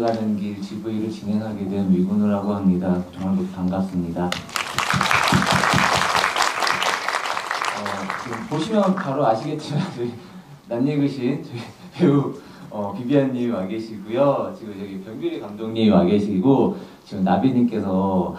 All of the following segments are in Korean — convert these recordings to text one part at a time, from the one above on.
가는 길 GV를 진행하게 된 위근우라고 합니다. 정말 반갑습니다. 지금 보시면 바로 아시겠지만 저희 낯익으신 저희 배우 비비안님 와 계시고요. 지금 저기 변규리 감독님 와 계시고 지금 나비님께서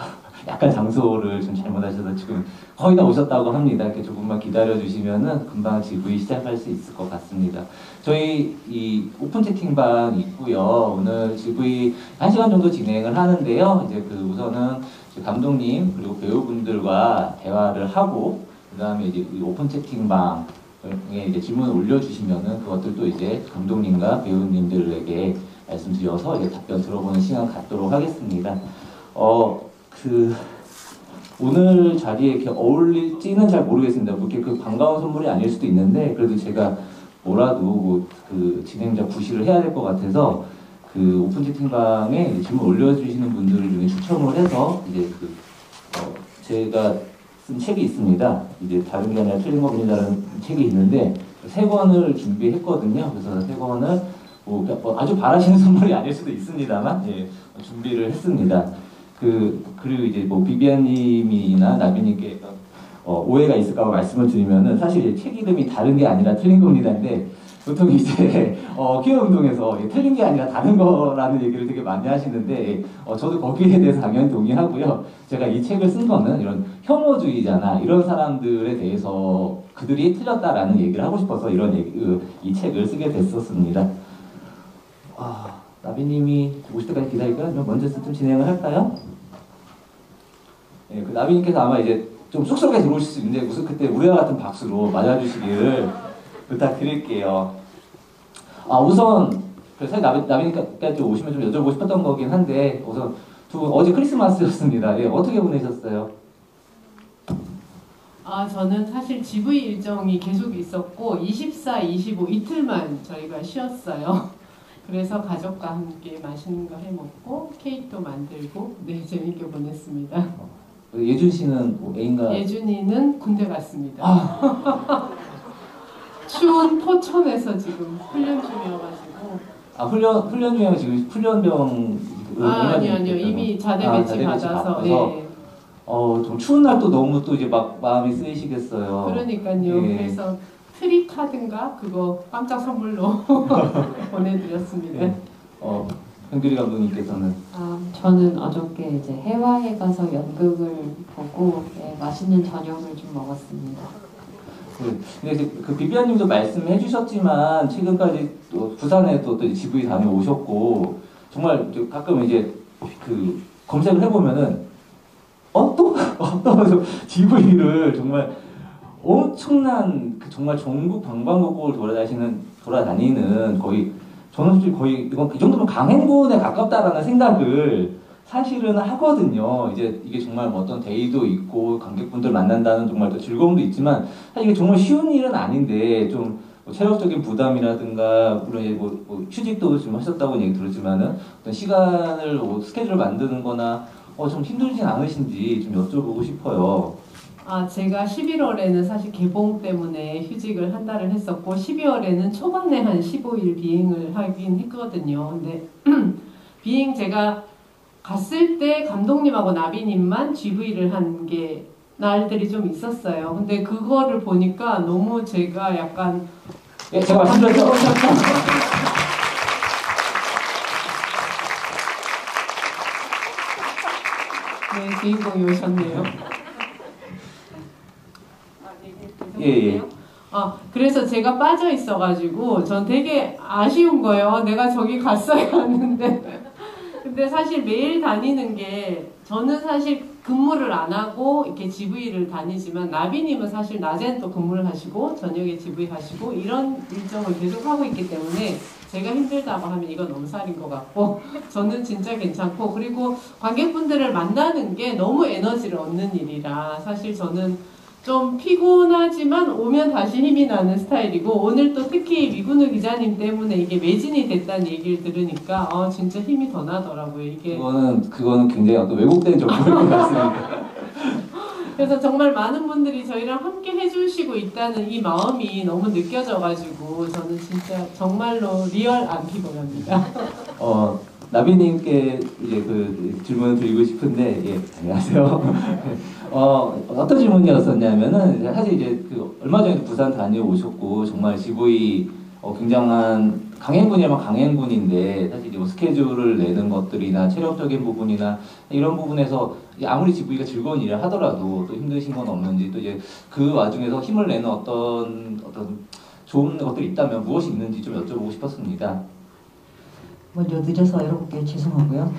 약간 장소를 좀 잘못하셔서 지금 거의 다 오셨다고 합니다. 이렇게 조금만 기다려 주시면은 금방 GV 시작할 수 있을 것 같습니다. 저희 이 오픈 채팅방 있고요. 오늘 GV 1시간 정도 진행을 하는데요. 이제 그 우선은 감독님 그리고 배우분들과 대화를 하고 그 다음에 이제 이 오픈 채팅방에 이제 질문을 올려주시면은 그것들도 이제 감독님과 배우님들에게 말씀드려서 이제 답변 들어보는 시간 갖도록 하겠습니다. 오늘 자리에 이렇게 어울릴지는 잘 모르겠습니다. 그렇게 그 반가운 선물이 아닐 수도 있는데 그래도 제가 뭐라도 그 진행자 구실을 해야 될 것 같아서 그 오픈 채팅방에 질문 올려주시는 분들 중에 추첨을 해서 이제 제가 쓴 책이 있습니다. 이제 다른 게 아니라 틀린 거 보인다는 책이 있는데 세 권을 준비했거든요. 그래서 세 권을 아주 바라시는 선물이 아닐 수도 있습니다만 예, 준비를 했습니다. 그리고 이제 비비안님이나 나비님께 오해가 있을까 봐 말씀을 드리면은 사실 책 이름이 다른 게 아니라 틀린 겁니다인데 보통 이제 키워운동에서 틀린 게 아니라 다른 거라는 얘기를 되게 많이 하시는데 저도 거기에 대해서 당연히 동의하고요. 제가 이 책을 쓴 거는 이런 혐오주의자나 이런 사람들에 대해서 그들이 틀렸다라는 얘기를 하고 싶어서 이 책을 쓰게 됐었습니다. 나비님이 오실 때까지 기다릴까요? 먼저 좀 진행을 할까요? 네, 그 나비님께서 아마 이제 좀 쑥스럽게 들어오실 수 있는데 무슨 그때 우리와 같은 박수로 맞아주시기를 부탁드릴게요. 우선 사실 나비님까지 오시면 좀 여쭤보고 싶었던 거긴 한데 우선 두 분 어제 크리스마스였습니다. 예, 어떻게 보내셨어요? 저는 사실 GV 일정이 계속 있었고 24, 25 이틀만 저희가 쉬었어요. 그래서 가족과 함께 맛있는 거 해먹고 케이크도 만들고 네 재밌게 보냈습니다. 예준 씨는 애인가? 예준이는 군대 갔습니다. 추운 포천에서 지금 훈련 중이어가지고. 훈련 중에 지금 훈련병 아니요 이미 자대 배치 받아서. 예. 좀 추운 날 또 너무 또 이제 막 마음이 쓰이시겠어요. 그러니까요. 예. 그래서 트리 카드인가 그거 깜짝 선물로 보내드렸습니다. 네. 현규리 감독님께서는 저는 어저께 이제 해화에 가서 연극을 보고 맛있는 저녁을 좀 먹었습니다. 근데 그 비비안님도 말씀해 주셨지만 최근까지 또 부산에 또 GV 다녀오셨고 정말 가끔 이제 그 검색을 해보면은 또 GV를 정말 엄청난 정말 전국 방방곡곡을 돌아다니는 거의 저는 솔직히 거의 이 정도면 강행군에 가깝다라는 생각을 사실은 하거든요. 이게 정말 어떤 데이도 있고 관객분들 만난다는 정말 또 즐거움도 있지만 사실 이게 정말 쉬운 일은 아닌데 좀 체력적인 부담이라든가 물론 휴직도 좀 하셨다고 얘기 들었지만은 어떤 시간을 스케줄을 만드는거나 좀 힘들진 않으신지 좀 여쭤보고 싶어요. 제가 11월에는 사실 개봉 때문에 휴직을 한 달을 했었고 12월에는 초반에 한 15일 비행을 하긴 했거든요. 근데 비행 제가 갔을 때 감독님하고 나비님만 GV를 한 게 날들이 좀 있었어요. 근데 그거를 보니까 너무 제가 약간 제가 말씀드렸죠. 네, 주인공이 오셨네요. 예. 그래서 제가 빠져 있어가지고 전 되게 아쉬운 거예요. 내가 저기 갔어야 하는데. 근데 사실 매일 다니는 게 저는 사실 근무를 안 하고 이렇게 GV를 다니지만 나비님은 사실 낮엔 또 근무를 하시고 저녁에 GV 하시고 이런 일정을 계속 하고 있기 때문에 제가 힘들다고 하면 이건 엄살인 것 같고 저는 진짜 괜찮고 그리고 관객분들을 만나는 게 너무 에너지를 얻는 일이라 사실 저는 좀 피곤하지만 오면 다시 힘이 나는 스타일이고 오늘 또 특히 위근우 기자님 때문에 이게 매진이 됐다는 얘기를 들으니까 진짜 힘이 더 나더라고요. 이게 그거는 굉장히 어떤 왜곡된 정보일 것 같습니다. 그래서 정말 많은 분들이 저희랑 함께 해주시고 있다는 이 마음이 너무 느껴져가지고 저는 진짜 정말로 리얼 안 피곤합니다. 나비님께 이제 그 질문을 드리고 싶은데, 예, 안녕하세요. 어떤 질문이었었냐면은, 사실 이제 그 얼마 전에 부산 다녀오셨고, 정말 GV 굉장한 강행군이라면 강행군인데, 사실 이제 뭐 스케줄을 내는 것들이나 체력적인 부분이나 이런 부분에서 아무리 GV가 즐거운 일을 하더라도 또 힘드신 건 없는지, 또 이제 그 와중에서 힘을 내는 어떤 좋은 것들이 있다면 무엇이 있는지 좀 여쭤보고 싶었습니다. 먼저 늦어서 여러분께 죄송하고요.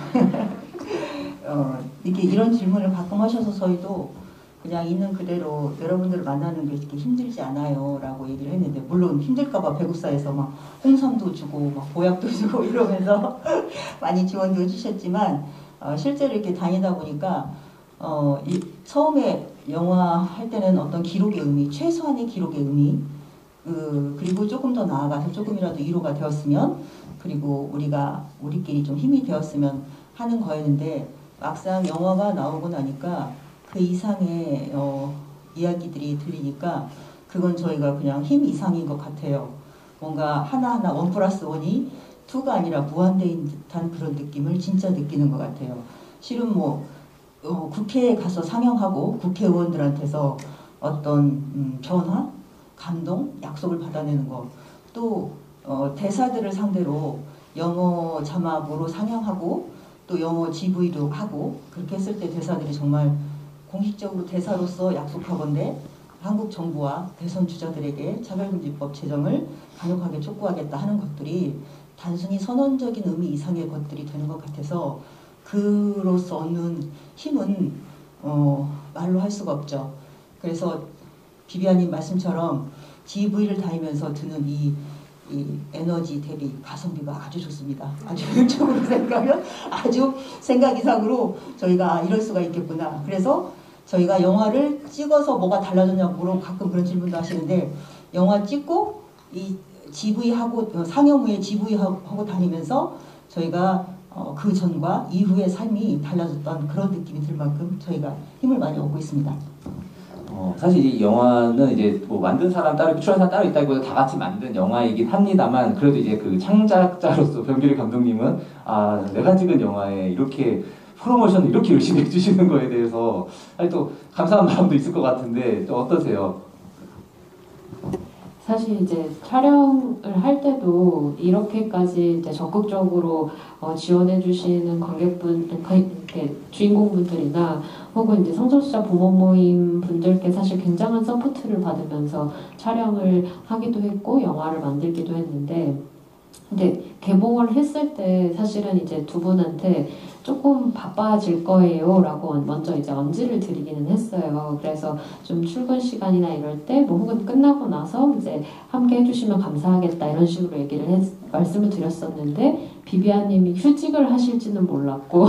이렇게 이런 질문을 가끔 하셔서 저희도 그냥 있는 그대로 여러분들을 만나는 게 이렇게 힘들지 않아요 라고 얘기를 했는데, 물론 힘들까봐 배구사에서 막 홍삼도 주고 막 보약도 주고 이러면서 많이 지원도 해주셨지만, 실제로 이렇게 다니다 보니까 처음에 영화 할 때는 어떤 기록의 의미, 최소한의 기록의 의미, 그리고 조금 더 나아가서 조금이라도 위로가 되었으면, 그리고 우리끼리 좀 힘이 되었으면 하는 거였는데, 막상 영화가 나오고 나니까 그 이상의 이야기들이 들리니까 그건 저희가 그냥 힘 이상인 것 같아요. 뭔가 하나하나 1+1이 2가 아니라 무한대인 듯한 그런 느낌을 진짜 느끼는 것 같아요. 실은 뭐 국회에 가서 상영하고 국회의원들한테서 어떤 전화, 감동, 약속을 받아내는 거, 또 대사들을 상대로 영어 자막으로 상영하고 또 영어 GV도 하고, 그렇게 했을 때 대사들이 정말 공식적으로 대사로서 약속하건대 한국 정부와 대선 주자들에게 차별금지법 제정을 강력하게 촉구하겠다 하는 것들이 단순히 선언적인 의미 이상의 것들이 되는 것 같아서, 그로서 얻는 힘은 말로 할 수가 없죠. 그래서 비비아님 말씀처럼 GV를 다니면서 드는 이 에너지 대비 가성비가 아주 좋습니다. 아주 효율적으로 생각하면 아주 생각 이상으로 저희가 이럴 수가 있겠구나. 그래서 저희가 영화를 찍어서 뭐가 달라졌냐고 가끔 그런 질문도 하시는데, 영화 찍고 이 GV하고 상영 후에 GV하고 다니면서 저희가 그 전과 이후의 삶이 달라졌던 그런 느낌이 들 만큼 저희가 힘을 많이 얻고 있습니다. 사실 이 영화는 이제 뭐 만든 사람 따로, 출연한 사람 따로 있다기보다 다 같이 만든 영화이긴 합니다만, 그래도 이제 그 창작자로서 변규리 감독님은 내가 찍은 영화에 이렇게 프로모션을 이렇게 열심히 해주시는 거에 대해서 사실 또 감사한 마음도 있을 것 같은데, 또 어떠세요? 사실 이제 촬영을 할 때도 이렇게까지 이제 적극적으로 지원해주시는 관객분, 이렇게 주인공분들이나 혹은 이제 성소수자 부모 모임 분들께 사실 굉장한 서포트를 받으면서 촬영을 하기도 했고 영화를 만들기도 했는데, 근데 개봉을 했을 때 사실은 이제 두 분한테 조금 바빠질 거예요 라고 먼저 이제 언지를 드리기는 했어요. 그래서 좀 출근 시간이나 이럴 때 뭐 혹은 끝나고 나서 이제 함께 해주시면 감사하겠다 이런 식으로 말씀을 드렸었는데, 비비아님이 휴직을 하실지는 몰랐고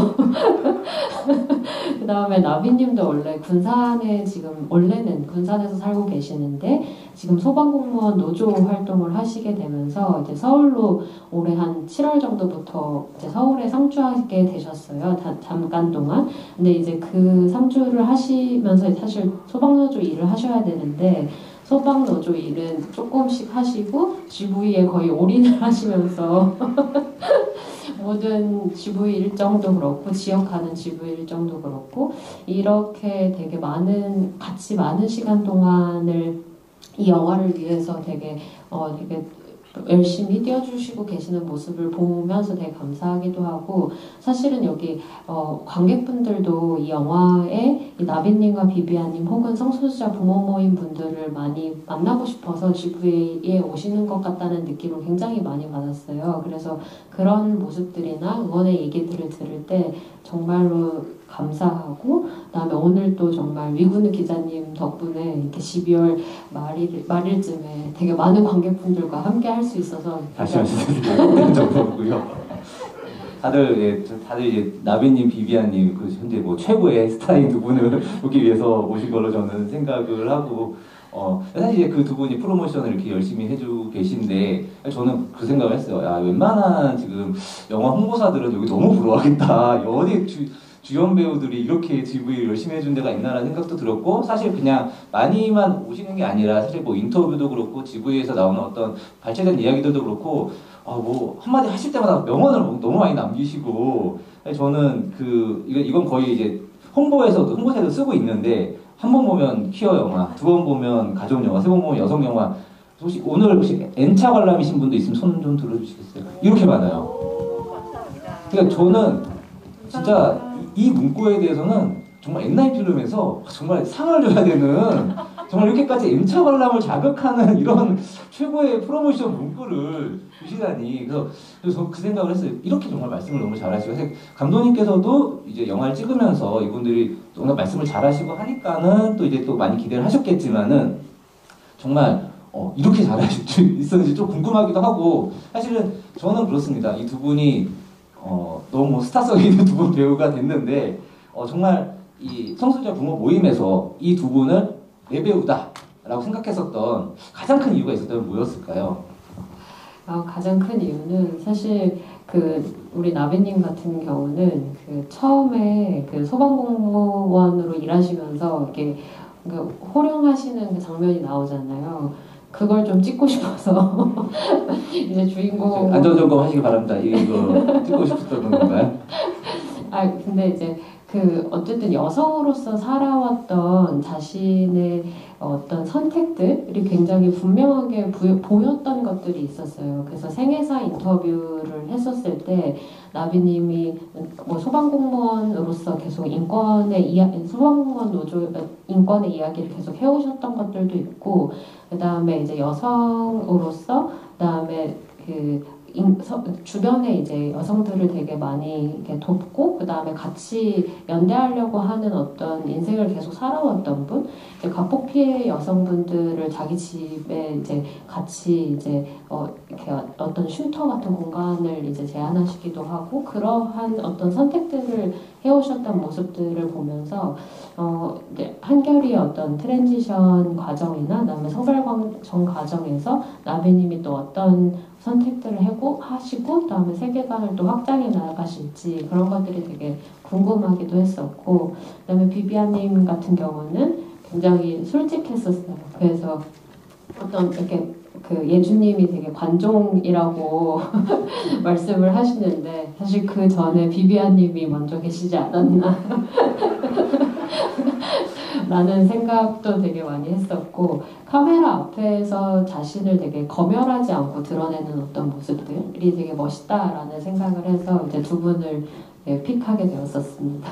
그 다음에 나비님도 원래 군산에 원래는 군산에서 살고 계시는데 지금 소방공무원 노조 활동을 하시게 되면서 이제 서울로 올해 한 7월 정도부터 이제 서울에 상주하게 되셨어요. 잠깐 동안. 근데 이제 그 상주를 하시면서 사실 소방노조 일을 하셔야 되는데, 소방노조 일은 조금씩 하시고 GV에 거의 올인을 하시면서 모든 GV 일정도 그렇고 지역 가는 GV 일정도 그렇고 이렇게 되게 같이 많은 시간 동안을 이 영화를 위해서 되게 열심히 뛰어주시고 계시는 모습을 보면서 되게 감사하기도 하고, 사실은 여기 관객분들도 이 영화에 이 나비님과 비비아님 혹은 성소수자 부모 모임 분들을 많이 만나고 싶어서 GV에 오시는 것 같다는 느낌을 굉장히 많이 받았어요. 그래서 그런 모습들이나 응원의 얘기들을 들을 때 정말로 감사하고, 그다음에 오늘 또 정말 위근우 기자님 덕분에 이렇게 12월 말일쯤에 되게 많은 관객분들과 함께 할 수 있어서 다시 말씀드리는 정도고요. 다들 이제 나비님, 비비아님 그 현재 뭐 최고의 스타인 두 분을 보기 위해서 모신 걸로 저는 생각을 하고, 사실 이제 그 두 분이 프로모션을 이렇게 열심히 해주고 계신데, 저는 그 생각을 했어요. 야, 웬만한 지금 영화 홍보사들은 여기 너무 부러워하겠다. 어디 주연 배우들이 이렇게 GV를 열심히 해준 데가 있나라는 생각도 들었고 사실 그냥 많이만 오시는 게 아니라 사실 뭐 인터뷰도 그렇고 GV에서 나오는 어떤 발췌된 이야기들도 그렇고 뭐 한마디 하실 때마다 명언을 너무 많이 남기시고 저는 이건 거의 이제 홍보사에도 쓰고 있는데 한 번 보면 퀴어 영화, 두 번 보면 가족 영화, 세 번 보면 여성 영화. 혹시 N차 관람이신 분도 있으면 손 좀 들어주시겠어요? 이렇게 많아요. 그러니까 저는 진짜 이 문구에 대해서는 정말 엔나인 필름에서 정말 상을 줘야 되는 정말 이렇게까지 N차 관람을 자극하는 이런 최고의 프로모션 문구를 주시다니 그래서 저 그 생각을 했어요. 이렇게 정말 말씀을 너무 잘하시고 감독님께서도 이제 영화를 찍으면서 이분들이 뭔가 말씀을 잘하시고 하니까는 또 이제 또 많이 기대를 하셨겠지만은 정말 이렇게 잘하실 수 있었는지 좀 궁금하기도 하고 사실은 저는 그렇습니다. 이 두 분이 너무 스타성 있는 두 분 배우가 됐는데 정말 이 성소수자 부모 모임에서 이 두 분을 내 배우다라고 생각했었던 가장 큰 이유가 있었다면 뭐였을까요? 가장 큰 이유는 사실 우리 나비님 같은 경우는 처음에 소방공무원으로 일하시면서 이렇게 호령하시는 그 장면이 나오잖아요. 그걸 좀 찍고 싶어서 이제 주인공 안전점검 하시기 바랍니다. 이거 찍고 싶었던 건가요? 근데 이제 어쨌든 여성으로서 살아왔던 자신의 어떤 선택들이 굉장히 분명하게 보였던 것들이 있었어요. 그래서 생애사 인터뷰를 했었을 때 나비님이 뭐 소방공무원으로서 계속 소방공무원 노조 인권의 이야기를 계속 해오셨던 것들도 있고, 그 다음에 이제 여성으로서, 그 다음에 주변에 이제 여성들을 되게 많이 이렇게 돕고, 그 다음에 같이 연대하려고 하는 어떤 인생을 계속 살아왔던 분, 이제 가폭 피해 여성분들을 자기 집에 이제 같이 이제 이렇게 어떤 쉼터 같은 공간을 이제 제안하시기도 하고, 그러한 어떤 선택들을 해오셨던 모습들을 보면서 이제 한결이 어떤 트랜지션 과정이나 그다음에 성별정 과정에서 나비님이 또 어떤 선택들을 하시고 그다음에 세계관을 또 확장해 나가실지 그런 것들이 되게 궁금하기도 했었고, 그다음에 비비안님 같은 경우는 굉장히 솔직했었어요. 그래서 어떤 이렇게 예주님이 되게 관종이라고 말씀을 하시는데 사실 그 전에 비비안님이 먼저 계시지 않았나 라는 생각도 되게 많이 했었고, 카메라 앞에서 자신을 되게 검열하지 않고 드러내는 어떤 모습들이 되게 멋있다라는 생각을 해서 이제 두 분을 픽하게 되었었습니다.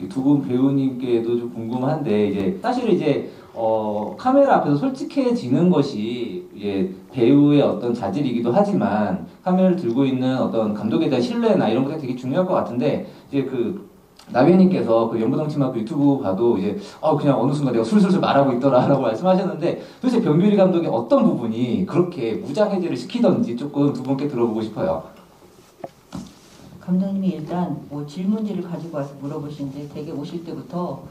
두 분 배우님께도 좀 궁금한데 이제 사실 이제 카메라 앞에서 솔직해지는 것이 이제 배우의 어떤 자질이기도 하지만 카메라를 들고 있는 어떤 감독에 대한 신뢰나 이런 것이 되게 중요할 것 같은데 이제 나비님께서 연부동치마 유튜브 봐도 이제 그냥 어느 순간 내가 술술술 말하고 있더라라고 말씀하셨는데 도대체 변규리 감독의 어떤 부분이 그렇게 무장해제를 시키던지 조금 두 분께 들어보고 싶어요. 감독님이 일단 뭐 질문지를 가지고 와서 물어보시는데 되게 오실 때부터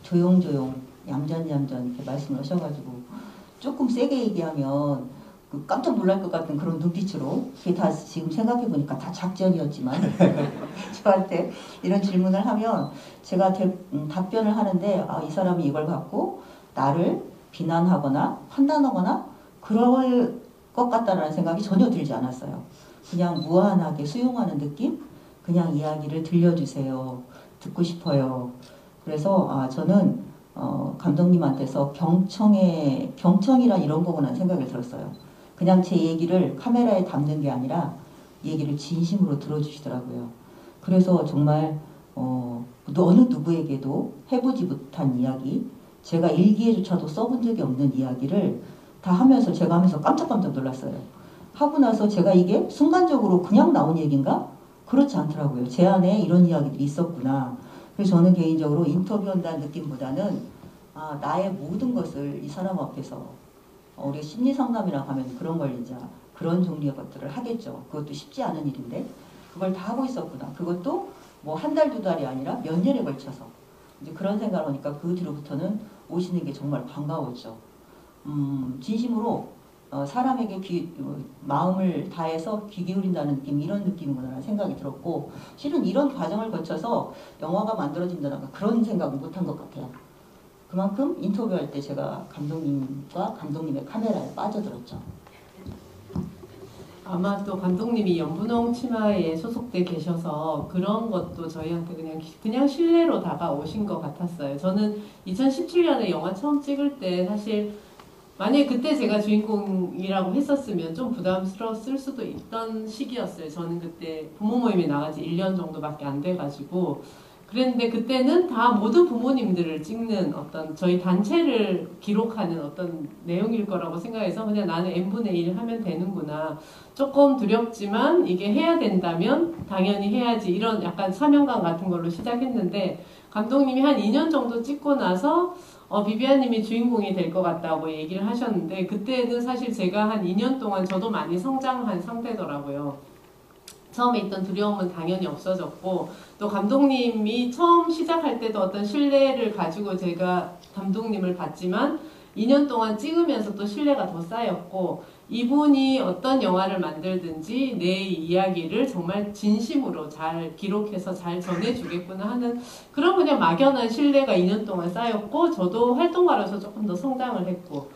조용조용 얌전얌전 이렇게 말씀을 하셔가지고 조금 세게 얘기하면 깜짝 놀랄 것 같은 그런 눈빛으로, 그게 다 지금 생각해보니까 다 작전이었지만 저한테 이런 질문을 하면 제가 답변을 하는데 이 사람이 이걸 갖고 나를 비난하거나 판단하거나 그럴 것 같다라는 생각이 전혀 들지 않았어요. 그냥 무한하게 수용하는 느낌? 그냥 이야기를 들려주세요. 듣고 싶어요. 그래서 저는 감독님한테서 경청이란 이런 거구나 생각이 들었어요. 그냥 제 얘기를 카메라에 담는 게 아니라 얘기를 진심으로 들어주시더라고요. 그래서 정말 어느 누구에게도 해보지 못한 이야기, 제가 일기에조차도 써본 적이 없는 이야기를 다 하면서 제가 하면서 깜짝깜짝 놀랐어요. 하고 나서 제가 이게 순간적으로 그냥 나온 얘기인가? 그렇지 않더라고요. 제 안에 이런 이야기들이 있었구나. 그래서 저는 개인적으로 인터뷰한다는 느낌보다는 나의 모든 것을 이 사람 앞에서 우리가 심리상담이라고 하면 그런 걸 이제 그런 종류의 것들을 하겠죠. 그것도 쉽지 않은 일인데 그걸 다 하고 있었구나. 그것도 뭐 한 달, 두 달이 아니라 몇 년에 걸쳐서 이제 그런 생각을 하니까 그 뒤로부터는 오시는 게 정말 반가웠죠. 진심으로 사람에게 마음을 다해서 귀 기울인다는 느낌, 이런 느낌이구나 생각이 들었고, 실은 이런 과정을 거쳐서 영화가 만들어진다는 그런 생각은 못한 것 같아요. 그만큼 인터뷰할 때 제가 감독님과 감독님의 카메라에 빠져들었죠. 아마 또 감독님이 연분홍 치마에 소속돼 계셔서 그런 것도 저희한테 그냥 신뢰로 다가오신 것 같았어요. 저는 2017년에 영화 처음 찍을 때 사실 만약에 그때 제가 주인공이라고 했었으면 좀 부담스러웠을 수도 있던 시기였어요. 저는 그때 부모 모임에 나간 지 1년 정도밖에 안 돼가지고 그랬는데 그때는 다 모든 부모님들을 찍는 어떤 저희 단체를 기록하는 어떤 내용일 거라고 생각해서 그냥 나는 n분의 1 하면 되는구나. 조금 두렵지만 이게 해야 된다면 당연히 해야지 이런 약간 사명감 같은 걸로 시작했는데 감독님이 한 2년 정도 찍고 나서 비비아님이 주인공이 될 것 같다고 얘기를 하셨는데 그때는 사실 제가 한 2년 동안 저도 많이 성장한 상태더라고요. 처음에 있던 두려움은 당연히 없어졌고 또 감독님이 처음 시작할 때도 어떤 신뢰를 가지고 제가 감독님을 봤지만 2년 동안 찍으면서 또 신뢰가 더 쌓였고 이분이 어떤 영화를 만들든지 내 이야기를 정말 진심으로 잘 기록해서 잘 전해주겠구나 하는 그런 그냥 막연한 신뢰가 2년 동안 쌓였고 저도 활동가로서 조금 더 성장을 했고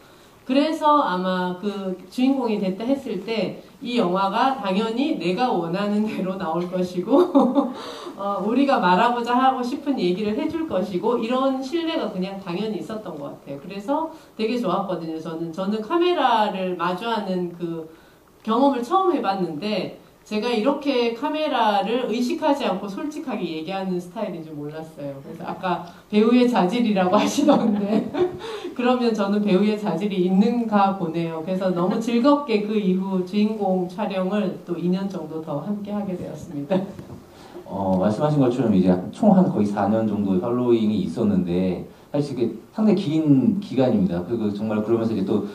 그래서 아마 그 주인공이 됐다 했을 때 이 영화가 당연히 내가 원하는 대로 나올 것이고 우리가 말하고자 하고 싶은 얘기를 해줄 것이고 이런 신뢰가 그냥 당연히 있었던 것 같아요. 그래서 되게 좋았거든요. 저는 카메라를 마주하는 그 경험을 처음 해봤는데 제가 이렇게 카메라를 의식하지 않고 솔직하게 얘기하는 스타일인 줄 몰랐어요. 그래서 아까 배우의 자질이라고 하시던데 그러면 저는 배우의 자질이 있는가 보네요. 그래서 너무 즐겁게 그 이후 주인공 촬영을 또 2년 정도 더 함께 하게 되었습니다. 말씀하신 것처럼 이제 총 한 거의 4년 정도 팔로잉이 있었는데 사실 이게 상당히 긴 기간입니다. 그리고 정말 그러면서 이제 또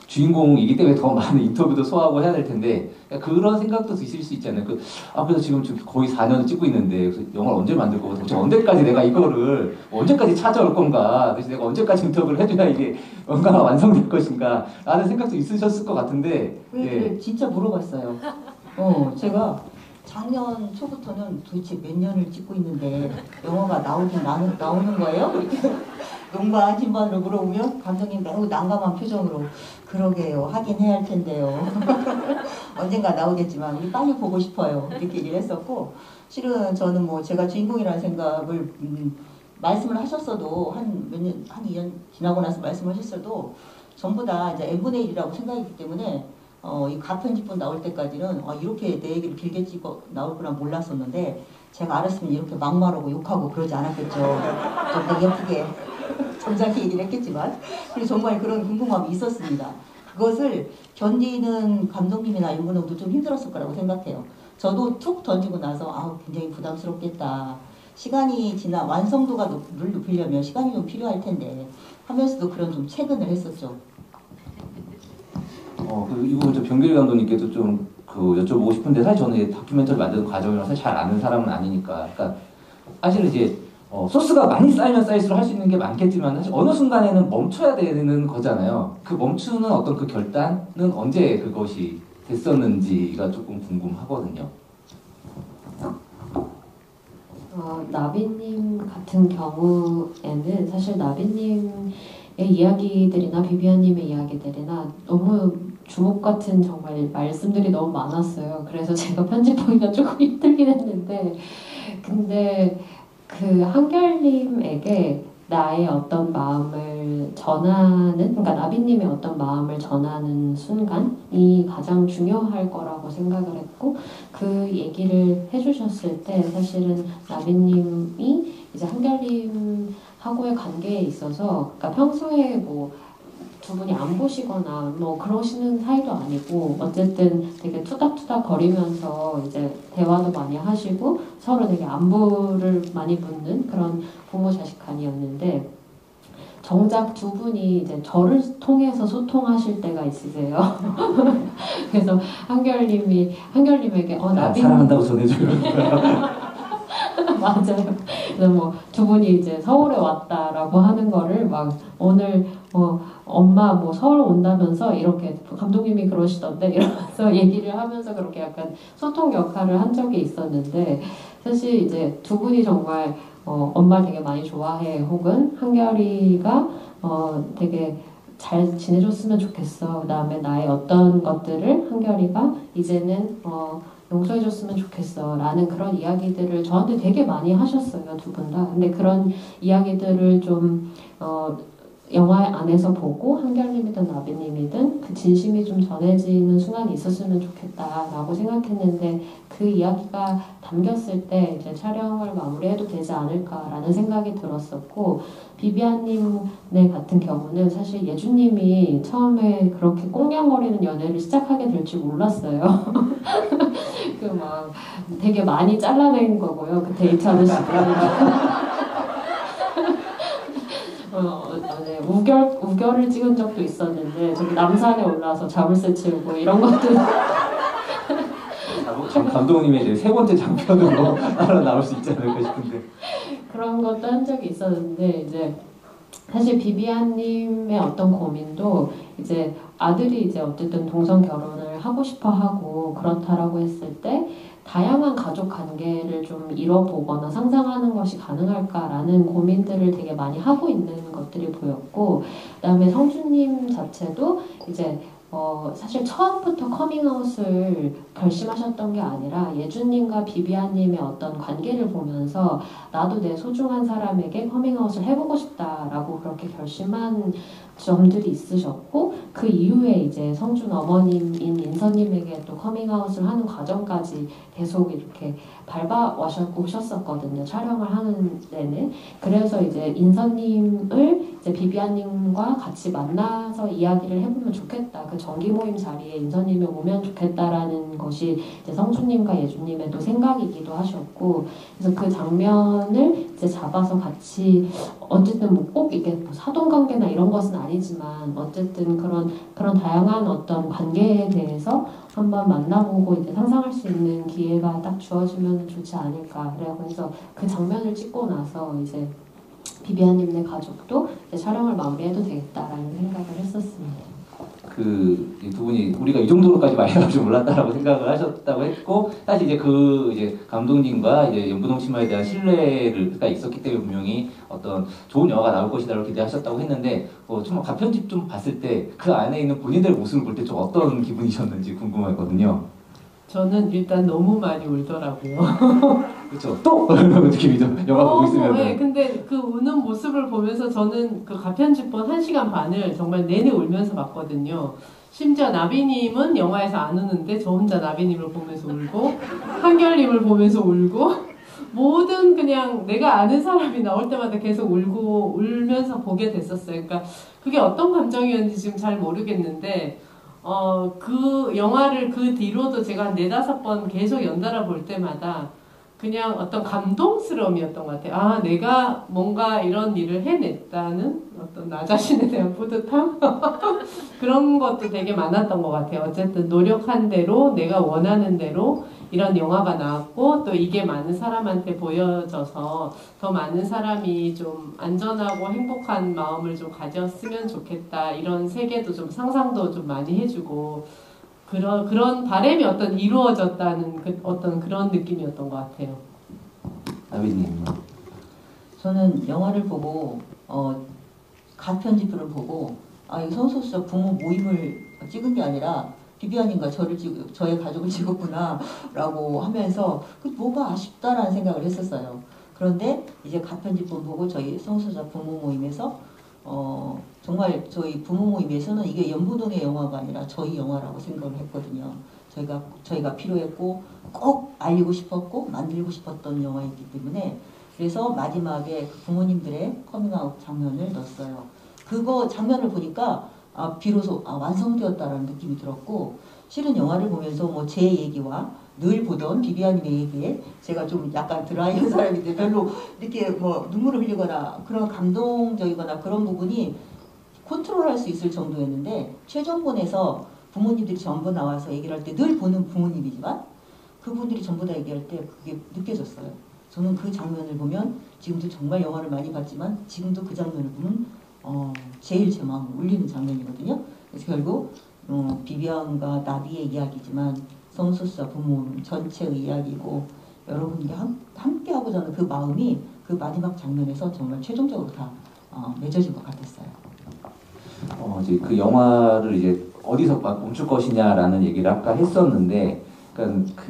주인공이기 때문에 더 많은 인터뷰도 소화하고 해야 될 텐데 그런 생각도 드실 수 있잖아요. 그래서 지금 거의 4년을 찍고 있는데 영화를 언제 만들 거고 도대체 언제까지 내가 이거를 언제까지 찾아올 건가 그래서 내가 언제까지 인터뷰를 해줘야 이게 뭔가가 완성될 것인가 라는 생각도 있으셨을 것 같은데 왜 진짜 물어봤어요. 제가 작년 초부터는 도대체 몇 년을 찍고 있는데 영화가 나오는 거예요? 농과 안심반으로 물어보면 감독님 매우 난감한 표정으로 그러게요. 하긴 해야 할 텐데요. 언젠가 나오겠지만 우리 빨리 보고 싶어요. 이렇게 얘기를 했었고 실은 저는 뭐 제가 주인공이라는 생각을 말씀을 하셨어도 한 2년 지나고 나서 말씀하셨어도 전부 다 이제 n분의 1이라고 생각했기 때문에 이 가편집본 나올 때까지는 이렇게 내 얘기를 길게 찍어 나올 거란 몰랐었는데 제가 알았으면 이렇게 막말하고 욕하고 그러지 않았겠죠. 좀 더 예쁘게 점잖게 얘기를 했겠지만 그리고 정말 그런 궁금함이 있었습니다. 그것을 견디는 감독님이나 윤근홍도 좀 힘들었을 거라고 생각해요. 저도 툭 던지고 나서 굉장히 부담스럽겠다. 시간이 지나 완성도가 늘 높이려면 시간이 좀 필요할 텐데 하면서도 그런 좀 체근을 했었죠. 이 부분 좀 병길 감독님께도 좀 여쭤보고 싶은데 사실 저는 다큐멘터리 만드는 과정을 사실 잘 아는 사람은 아니니까 그러니까 사실은 이제 소스가 많이 쌓이면 쌓일수록 할 수 있는 게 많겠지만 사실 어느 순간에는 멈춰야 되는 거잖아요. 그 멈추는 어떤 그 결단은 언제 그것이 됐었는지가 조금 궁금하거든요. 나비님 같은 경우에는 사실 나비님의 이야기들이나 비비안님의 이야기들이나 너무 주옥 같은 정말 말씀들이 너무 많았어요. 그래서 제가 편집하기가 조금 힘들긴 했는데 근데 그 한결님에게 나의 어떤 마음을 전하는 그러니까 나비님의 어떤 마음을 전하는 순간이 가장 중요할 거라고 생각을 했고 그 얘기를 해주셨을 때 사실은 나비님이 이제 한결님하고의 관계에 있어서 그러니까 평소에 뭐 두 분이 안 보시거나 뭐 그러시는 사이도 아니고 어쨌든 되게 투닥투닥 거리면서 이제 대화도 많이 하시고 서로 되게 안부를 많이 묻는 그런 부모 자식 간이었는데 정작 두 분이 이제 저를 통해서 소통하실 때가 있으세요. 그래서 한결님에게 나비 사랑한다고 전해줘요. 맞아요. 그래서 뭐 두 분이 이제 서울에 왔다라고 하는 거를 막 오늘 엄마 뭐 서울 온다면서 이렇게 감독님이 그러시던데 이러면서 얘기를 하면서 그렇게 약간 소통 역할을 한 적이 있었는데 사실 이제 두 분이 정말 엄마를 되게 많이 좋아해 혹은 한결이가 되게 잘 지내줬으면 좋겠어. 그다음에 나의 어떤 것들을 한결이가 이제는 용서해줬으면 좋겠어. 라는 그런 이야기들을 저한테 되게 많이 하셨어요. 두 분 다. 근데 그런 이야기들을 좀 영화 안에서 보고 한결님이든 나비님이든 그 진심이 좀 전해지는 순간이 있었으면 좋겠다라고 생각했는데 그 이야기가 담겼을 때 이제 촬영을 마무리해도 되지 않을까라는 생각이 들었었고 비비안님네 같은 경우는 사실 예주님이 처음에 그렇게 꽁냥거리는 연애를 시작하게 될 줄 몰랐어요. 그 막 되게 많이 잘라낸 거고요. 그 데이트하는 시간. 네, 우결을 찍은 적도 있었는데 저기 남산에 올라와서 자물쇠 치우고 이런 것들 감독님의 이제 세 번째 장편으로 따로 나올 수 있지 않을까 싶은데 그런 것도 한 적이 있었는데 이제 사실 비비안님의 어떤 고민도 이제 아들이 이제 어쨌든 동성 결혼을 하고 싶어 하고 그렇다라고 했을 때 다양한 가족 관계를 좀 이뤄보거나 상상하는 것이 가능할까라는 고민들을 되게 많이 하고 있는 것들이 보였고 그다음에 성주님 자체도 이제 사실 처음부터 커밍아웃을 결심하셨던 게 아니라 예주님과 비비안님의 어떤 관계를 보면서 나도 내 소중한 사람에게 커밍아웃을 해보고 싶다라고 그렇게 결심한 점들이 있으셨고 그 이후에 이제 성준 어머님인 인선님에게 또 커밍아웃을 하는 과정까지 계속 이렇게 밟아 오셨었거든요. 촬영을 하는 데는. 그래서 이제 인선님을 이제 비비안님과 같이 만나서 이야기를 해보면 좋겠다. 그 정기 모임 자리에 인선님이 오면 좋겠다라는 것이 이제 성준님과 예주님의 또 생각이기도 하셨고, 그래서 그 장면을 이제 잡아서 같이 어쨌든 뭐 꼭 이게 뭐 사돈 관계나 이런 것은 아니지만 어쨌든 그런 다양한 어떤 관계에 대해서 한번 만나보고 이제 상상할 수 있는 기회가 딱 주어지면 좋지 않을까. 그래서 그 장면을 찍고 나서 이제 비비안님네 가족도 이제 촬영을 마무리해도 되겠다라는 생각을 했었습니다. 그 두 분이 우리가 이 정도로까지 많이 나올 줄 몰랐다라고 생각을 하셨다고 했고 사실 이제 이제 감독님과 이제 연분홍 치마에 대한 신뢰가 있었기 때문에 분명히 어떤 좋은 영화가 나올 것이다라고 기대하셨다고 했는데 정말 가편집 좀 봤을 때 그 안에 있는 본인들의 모습을 볼 때 좀 어떤 기분이셨는지 궁금했거든요. 저는 일단 너무 많이 울더라고요. 그렇죠. 또 이런 느낌이죠. 영화 보고 있으면. 네, 근데 그 우는 모습을 보면서 저는 그 가편집본 1시간 반을 정말 내내 울면서 봤거든요. 심지어 나비님은 영화에서 안 우는데 저 혼자 나비님을 보면서 울고 한결님을 보면서 울고 모든 그냥 내가 아는 사람이 나올 때마다 계속 울면서 보게 됐었어요. 그러니까 그게 어떤 감정이었는지 지금 잘 모르겠는데 그 영화를 그 뒤로도 제가 한 4-5번 계속 연달아 볼 때마다 그냥 어떤 감동스러움이었던 것 같아요. 아, 내가 뭔가 이런 일을 해냈다는 어떤 나 자신에 대한 뿌듯함? 그런 것도 되게 많았던 것 같아요. 어쨌든 노력한 대로 내가 원하는 대로 이런 영화가 나왔고 또 이게 많은 사람한테 보여져서 더 많은 사람이 좀 안전하고 행복한 마음을 좀 가졌으면 좋겠다. 이런 세계도 좀 상상도 좀 많이 해주고 그런 바람이 어떤 이루어졌다는 어떤 그런 느낌이었던 것 같아요. 나비님. 저는 영화를 보고 가편집부를 보고 이 성소수자 부모 모임을 찍은 게 아니라 비비안님과 저의 가족을 찍었구나 라고 하면서 뭐가 아쉽다라는 생각을 했었어요. 그런데 이제 가편집부 보고 저희 성소수자 부모 모임에서 정말 저희 부모 모임에서는 이게 연부동의 영화가 아니라 저희 영화라고 생각을 했거든요. 저희가 필요했고 꼭 알리고 싶었고 만들고 싶었던 영화이기 때문에 그래서 마지막에 그 부모님들의 커밍아웃 장면을 넣었어요. 그거 장면을 보니까 비로소 완성되었다라는 느낌이 들었고 실은 영화를 보면서 뭐 제 얘기와 늘 보던 비비안님의 얘기에 제가 좀 약간 드라이한 사람인데 별로 이렇게 뭐 눈물을 흘리거나 그런 감동적이거나 그런 부분이 컨트롤할 수 있을 정도였는데 최종본에서 부모님들이 전부 나와서 얘기를 할 때 늘 보는 부모님이지만 그분들이 전부 다 얘기할 때 그게 느껴졌어요. 저는 그 장면을 보면 지금도 정말 영화를 많이 봤지만 지금도 그 장면을 보면 제일 제 마음을 울리는 장면이거든요. 그래서 결국 비비안과 나비의 이야기지만 성소수자 부모 전체의 이야기고 여러분이 함께하고자 하는 그 마음이 그 마지막 장면에서 정말 최종적으로 다 맺어진 것 같았어요. 이제 그 영화를 이제 어디서 막 멈출 것이냐라는 얘기를 아까 했었는데, 그러니까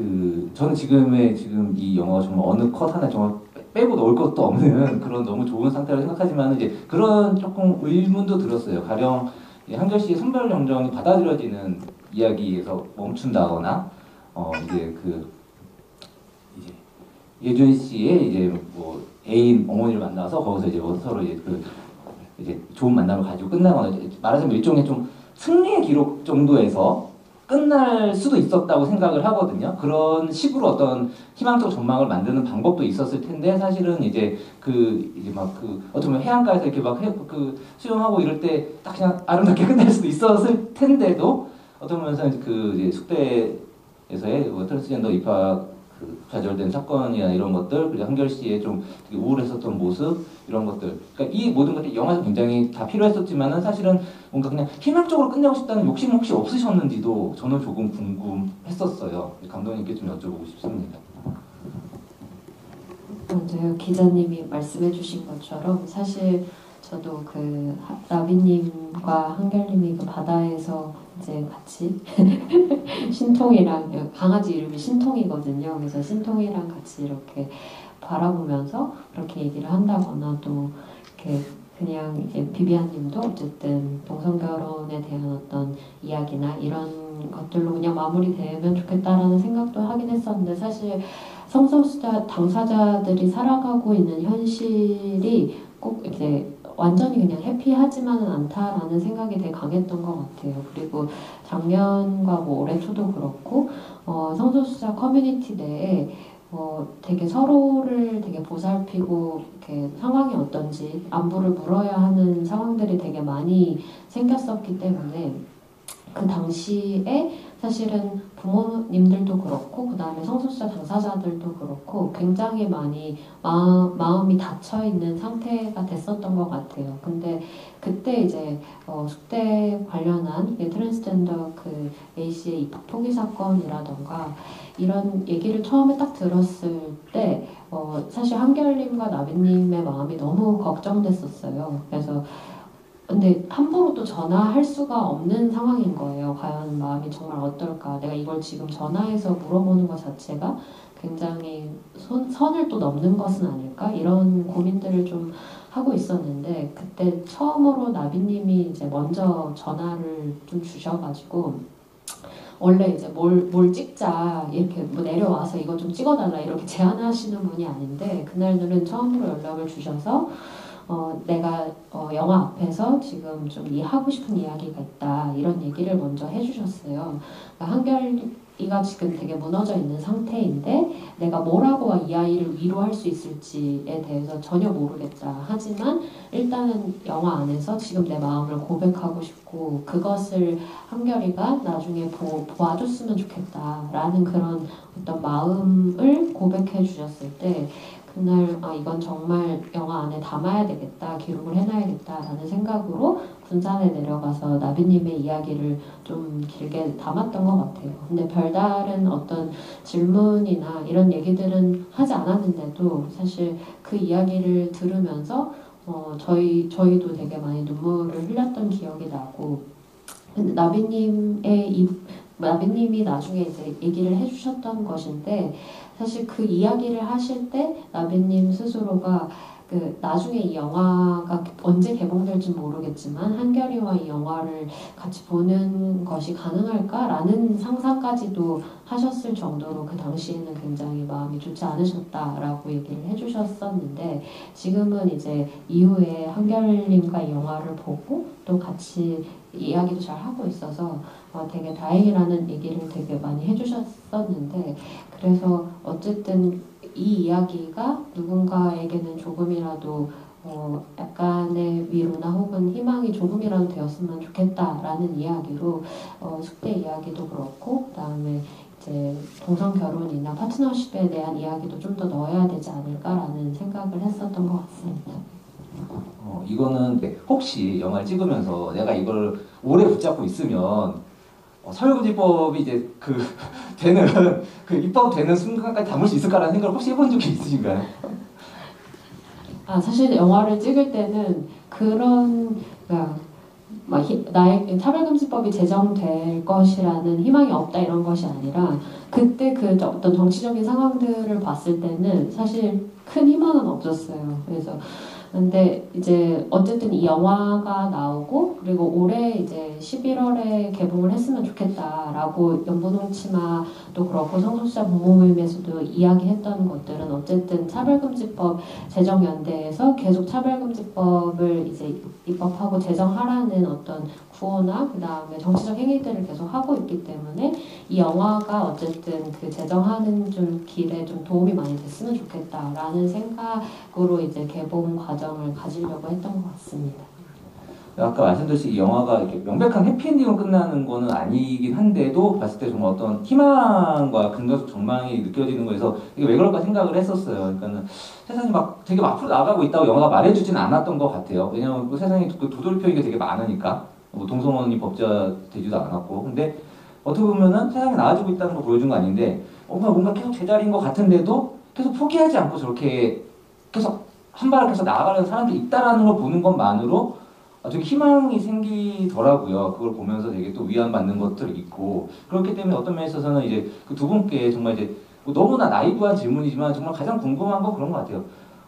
저는 지금 이 영화가 정말 어느 컷 하나 정말 빼고 넣을 것도 없는 그런 너무 좋은 상태라고 생각하지만 이제 그런 조금 의문도 들었어요. 가령 한결 씨의 선별 정정이 받아들여지는 이야기에서 멈춘다거나, 이제 예준 씨의 이제 뭐 애인 어머니를 만나서 거기서 이제 뭐 서로 이제 좋은 만남을 가지고 끝나거나, 말하자면 일종의 좀 승리의 기록 정도에서 끝날 수도 있었다고 생각을 하거든요. 그런 식으로 어떤 희망적 전망을 만드는 방법도 있었을 텐데, 사실은 이제 어쩌면 해안가에서 이렇게 막 수영하고 이럴 때 딱 그냥 아름답게 끝날 수도 있었을 텐데도, 어떤 면에서 이제 숙대에서의 트랜스젠더 입학 좌절된 사건이나 이런 것들, 그리고 한결 씨의 좀 되게 우울했었던 모습, 이런 것들, 그러니까 이 모든 것들이 영화에서 굉장히 다 필요했었지만은 사실은 뭔가 그냥 희망적으로 끝내고 싶다는 욕심 혹시 없으셨는지도 저는 조금 궁금했었어요. 감독님께 좀 여쭤보고 싶습니다. 먼저요, 기자님이 말씀해주신 것처럼 사실 저도 나비님과 한결님이 그 바다에서 이제 같이 신통이랑, 강아지 이름이 신통이거든요. 그래서 신통이랑 같이 이렇게 바라보면서 그렇게 얘기를 한다거나, 또 이렇게 그냥 이제 비비안님도 어쨌든 동성 결혼에 대한 어떤 이야기나 이런 것들로 그냥 마무리되면 좋겠다라는 생각도 하긴 했었는데, 사실 성소수자 당사자들이 살아가고 있는 현실이 꼭 이렇게 완전히 그냥 해피하지만은 않다라는 생각이 되게 강했던 것 같아요. 그리고 작년과 뭐 올해 초도 그렇고 성소수자 커뮤니티 내에 되게 서로를 되게 보살피고 이렇게 상황이 어떤지 안부를 물어야 하는 상황들이 되게 많이 생겼었기 때문에, 그 당시에 사실은 부모님들도 그렇고 그 다음에 성소수자 당사자들도 그렇고 굉장히 많이 마음이 닫혀있는 상태가 됐었던 것 같아요. 근데 그때 이제 숙대 관련한 트랜스젠더 A씨의 입학 포기 사건이라던가 이런 얘기를 처음에 딱 들었을 때 사실 한결님과 나비님의 마음이 너무 걱정됐었어요. 그래서 근데 함부로 또 전화할 수가 없는 상황인 거예요. 과연 마음이 정말 어떨까? 내가 이걸 지금 전화해서 물어보는 것 자체가 굉장히 선을 또 넘는 것은 아닐까? 이런 고민들을 좀 하고 있었는데, 그때 처음으로 나비님이 이제 먼저 전화를 좀 주셔가지고, 원래 이제 뭘 찍자 이렇게 뭐 내려와서 이거 좀 찍어달라 이렇게 제안하시는 분이 아닌데, 그날들은 처음으로 연락을 주셔서 내가 영화 앞에서 지금 좀 하고 싶은 이야기가 있다 이런 얘기를 먼저 해주셨어요. 그러니까 한결이가 지금 되게 무너져 있는 상태인데 내가 뭐라고 이 아이를 위로할 수 있을지에 대해서 전혀 모르겠다. 하지만 일단은 영화 안에서 지금 내 마음을 고백하고 싶고 그것을 한결이가 나중에 봐줬으면 좋겠다라는 그런 어떤 마음을 고백해 주셨을 때, 그날 이건 정말 영화 안에 담아야 되겠다, 기록을 해놔야겠다라는 생각으로 군산에 내려가서 나비님의 이야기를 좀 길게 담았던 것 같아요. 근데 별다른 어떤 질문이나 이런 얘기들은 하지 않았는데도 사실 그 이야기를 들으면서 저희도 되게 많이 눈물을 흘렸던 기억이 나고, 근데 나비님이 나중에 이제 얘기를 해주셨던 것인데, 사실 그 이야기를 하실 때 나비님 스스로가 나중에 이 영화가 언제 개봉될지 모르겠지만 한결이와 이 영화를 같이 보는 것이 가능할까라는 상상까지도 하셨을 정도로 그 당시에는 굉장히 마음이 좋지 않으셨다라고 얘기를 해주셨었는데, 지금은 이제 이후에 한결님과 이 영화를 보고 또 같이 이야기도 잘 하고 있어서 되게 다행이라는 얘기를 되게 많이 해주셨었는데, 그래서 어쨌든 이 이야기가 누군가에게는 조금이라도 약간의 위로나 혹은 희망이 조금이라도 되었으면 좋겠다라는 이야기로 숙대 이야기도 그렇고, 그다음에 이제 동성 결혼이나 파트너십에 대한 이야기도 좀 더 넣어야 되지 않을까라는 생각을 했었던 것 같습니다. 이거는 혹시 영화를 찍으면서 내가 이걸 오래 붙잡고 있으면 사회금지법이 이제 되는 입법되는 순간까지 담을 수 있을까라는 생각을 혹시 해본 적이 있으신가요? 사실 영화를 찍을 때는 그런 나의 차별금지법이 제정될 것이라는 희망이 없다 이런 것이 아니라 그때 그 어떤 정치적인 상황들을 봤을 때는 사실 큰 희망은 없었어요. 그래서 근데 이제 어쨌든 이 영화가 나오고 그리고 올해 이제 11월에 개봉을 했으면 좋겠다라고 연분홍치마도 그렇고 성소수자 보호 모임에서도 이야기했던 것들은 어쨌든 차별금지법 제정연대에서 계속 차별금지법을 이제 입법하고 제정하라는 어떤 구호나 그 다음에 정치적 행위들을 계속 하고 있기 때문에 이 영화가 어쨌든 그 제정하는 좀 길에 좀 도움이 많이 됐으면 좋겠다라는 생각으로 이제 개봉 과정을 가지려고 했던 것 같습니다. 아까 말씀드린 이 영화가 이렇게 명백한 해피엔딩으로 끝나는 거는 아니긴 한데도 봤을 때 정말 어떤 희망과 긍정적 전망이 느껴지는 거에서 이게 왜 그럴까 생각을 했었어요. 그러니까는 세상이 막 되게 앞으로 나가고 있다고 영화가 말해주진 않았던 것 같아요. 왜냐하면 그 세상에 도돌이표기가 되게 많으니까 동성혼이 법제되지도 않았고 근데 어떻게 보면은 세상이 나아지고 있다는 걸 보여준 거 아닌데 뭔가 계속 제자리인 것 같은데도 계속 포기하지 않고 저렇게 계속 한 발을 계속 나아가는 사람들이 있다라는 걸 보는 것만으로 되게 희망이 생기더라고요. 그걸 보면서 되게 또 위안받는 것들이 있고 그렇기 때문에 어떤 면에 있어서는 이제 그 두 분께 정말 이제 너무나 나이브한 질문이지만 정말 가장 궁금한 건 그런 것 같아요.